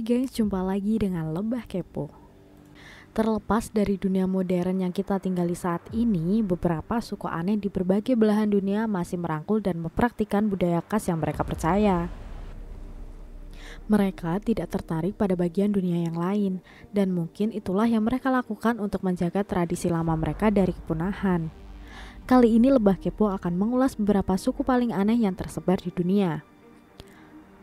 Hai guys, jumpa lagi dengan Lebah Kepo. Terlepas dari dunia modern yang kita tinggali saat ini, beberapa suku aneh di berbagai belahan dunia masih merangkul dan mempraktikkan budaya khas yang mereka percaya. Mereka tidak tertarik pada bagian dunia yang lain, dan mungkin itulah yang mereka lakukan untuk menjaga tradisi lama mereka dari kepunahan. Kali ini Lebah Kepo akan mengulas beberapa suku paling aneh yang tersebar di dunia.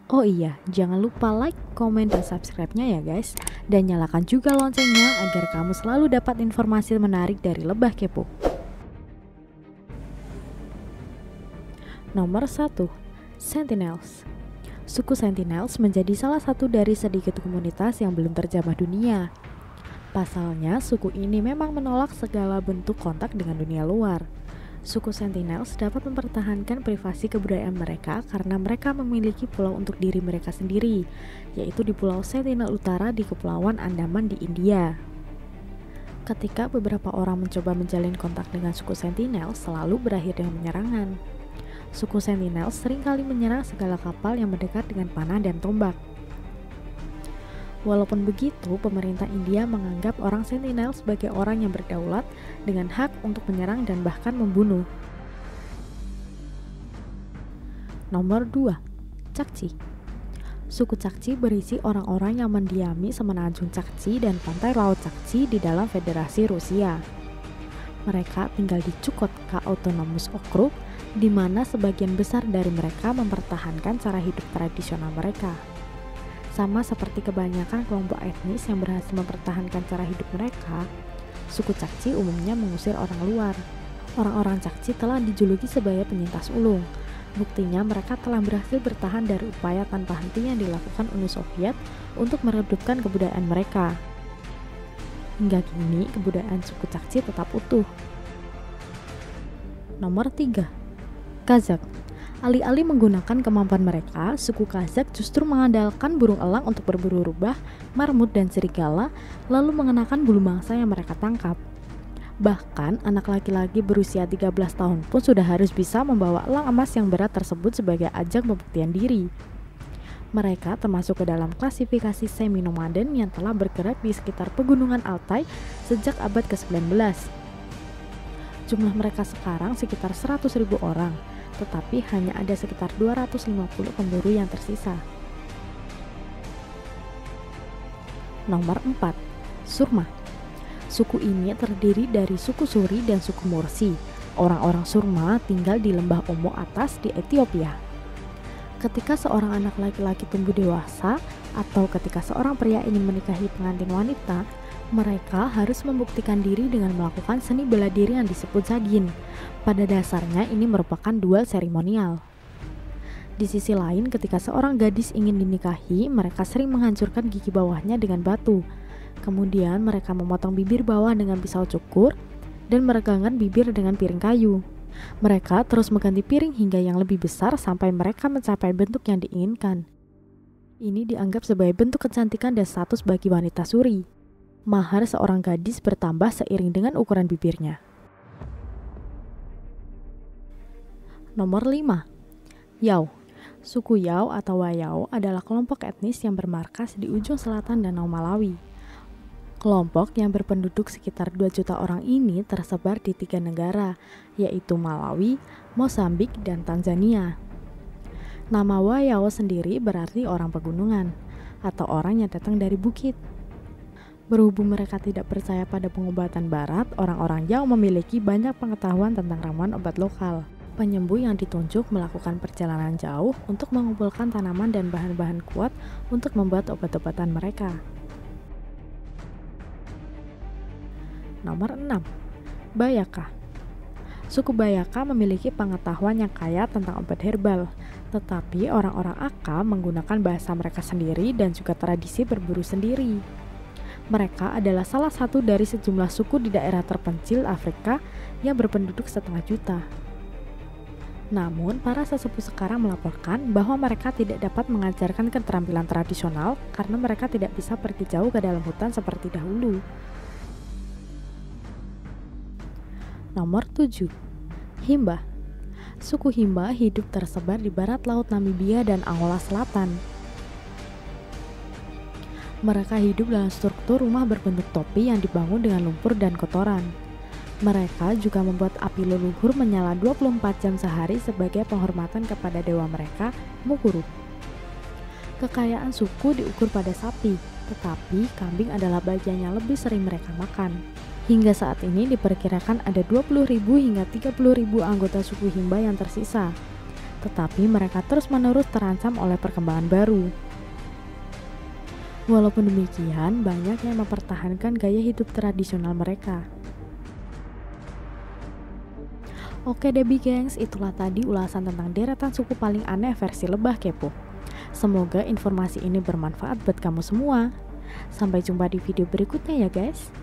Oh iya, jangan lupa like, komen, dan subscribe-nya ya guys. Dan nyalakan juga loncengnya agar kamu selalu dapat informasi menarik dari Lebah Kepo. Nomor 1. Sentinels. Suku Sentinels menjadi salah satu dari sedikit komunitas yang belum terjamah dunia. Pasalnya, suku ini memang menolak segala bentuk kontak dengan dunia luar. Suku Sentinels dapat mempertahankan privasi kebudayaan mereka karena mereka memiliki pulau untuk diri mereka sendiri, yaitu di Pulau Sentinel Utara di Kepulauan Andaman di India. Ketika beberapa orang mencoba menjalin kontak dengan suku Sentinels, selalu berakhir dengan penyerangan. Suku Sentinels seringkali menyerang segala kapal yang mendekat dengan panah dan tombak. Walaupun begitu, pemerintah India menganggap orang Sentinel sebagai orang yang berdaulat dengan hak untuk menyerang dan bahkan membunuh. Nomor 2. Chukchi. Suku Chukchi berisi orang-orang yang mendiami semenanjung Chukchi dan pantai laut Chukchi di dalam Federasi Rusia. Mereka tinggal di Chukotka Autonomous Okrug, di mana sebagian besar dari mereka mempertahankan cara hidup tradisional mereka. Sama seperti kebanyakan kelompok etnis yang berhasil mempertahankan cara hidup mereka, suku Chukchi umumnya mengusir orang luar. Orang-orang Chukchi telah dijuluki sebagai penyintas ulung. Buktinya mereka telah berhasil bertahan dari upaya tanpa henti yang dilakukan Uni Soviet untuk meredupkan kebudayaan mereka. Hingga kini, kebudayaan suku Chukchi tetap utuh. Nomor 3. Kazakh. Alih-alih menggunakan kemampuan mereka, suku Kazakh justru mengandalkan burung elang untuk berburu rubah, marmut, dan serigala, lalu mengenakan bulu mangsa yang mereka tangkap. Bahkan, anak laki-laki berusia 13 tahun pun sudah harus bisa membawa elang emas yang berat tersebut sebagai ajang pembuktian diri. Mereka termasuk ke dalam klasifikasi semi-nomaden yang telah bergerak di sekitar pegunungan Altai sejak abad ke-19. Jumlah mereka sekarang sekitar 100.000 orang, tetapi hanya ada sekitar 250 pemburu yang tersisa. Nomor 4. Surma. Suku ini terdiri dari suku Suri dan suku Mursi. Orang-orang Surma tinggal di lembah Omo atas di Ethiopia. Ketika seorang anak laki-laki tumbuh dewasa, atau ketika seorang pria ingin menikahi pengantin wanita, mereka harus membuktikan diri dengan melakukan seni bela diri yang disebut Zagin. Pada dasarnya ini merupakan duel seremonial. Di sisi lain, ketika seorang gadis ingin dinikahi, mereka sering menghancurkan gigi bawahnya dengan batu. Kemudian mereka memotong bibir bawah dengan pisau cukur dan meregangkan bibir dengan piring kayu. Mereka terus mengganti piring hingga yang lebih besar sampai mereka mencapai bentuk yang diinginkan. Ini dianggap sebagai bentuk kecantikan dan status bagi wanita Suri. Mahar seorang gadis bertambah seiring dengan ukuran bibirnya. Nomor 5. Yao. Suku Yao atau Wayao adalah kelompok etnis yang bermarkas di ujung selatan Danau Malawi. Kelompok yang berpenduduk sekitar 2 juta orang ini tersebar di 3 negara, yaitu Malawi, Mozambik, dan Tanzania. Nama Wayao sendiri berarti orang pegunungan, atau orang yang datang dari bukit. Berhubung mereka tidak percaya pada pengobatan barat, orang-orang Yao memiliki banyak pengetahuan tentang ramuan obat lokal. Penyembuh yang ditunjuk melakukan perjalanan jauh untuk mengumpulkan tanaman dan bahan-bahan kuat untuk membuat obat-obatan mereka. Nomor 6. Bayaka. Suku Bayaka memiliki pengetahuan yang kaya tentang obat herbal, tetapi orang-orang Aka menggunakan bahasa mereka sendiri dan juga tradisi berburu sendiri. Mereka adalah salah satu dari sejumlah suku di daerah terpencil Afrika yang berpenduduk 1,5 juta. Namun, para sesepuh sekarang melaporkan bahwa mereka tidak dapat mengajarkan keterampilan tradisional karena mereka tidak bisa pergi jauh ke dalam hutan seperti dahulu. Nomor 7. Himba. Suku Himba hidup tersebar di barat laut Namibia dan Angola Selatan. Mereka hidup dalam struktur rumah berbentuk topi yang dibangun dengan lumpur dan kotoran. Mereka juga membuat api leluhur menyala 24 jam sehari sebagai penghormatan kepada dewa mereka, Mukuru. Kekayaan suku diukur pada sapi, tetapi kambing adalah bagian yang lebih sering mereka makan. Hingga saat ini diperkirakan ada 20.000 hingga 30.000 anggota suku Himba yang tersisa. Tetapi mereka terus-menerus terancam oleh perkembangan baru. Walaupun demikian, banyak yang mempertahankan gaya hidup tradisional mereka. Oke Debbie gengs, itulah tadi ulasan tentang deretan suku paling aneh versi Lebah Kepo. Semoga informasi ini bermanfaat buat kamu semua. Sampai jumpa di video berikutnya ya guys.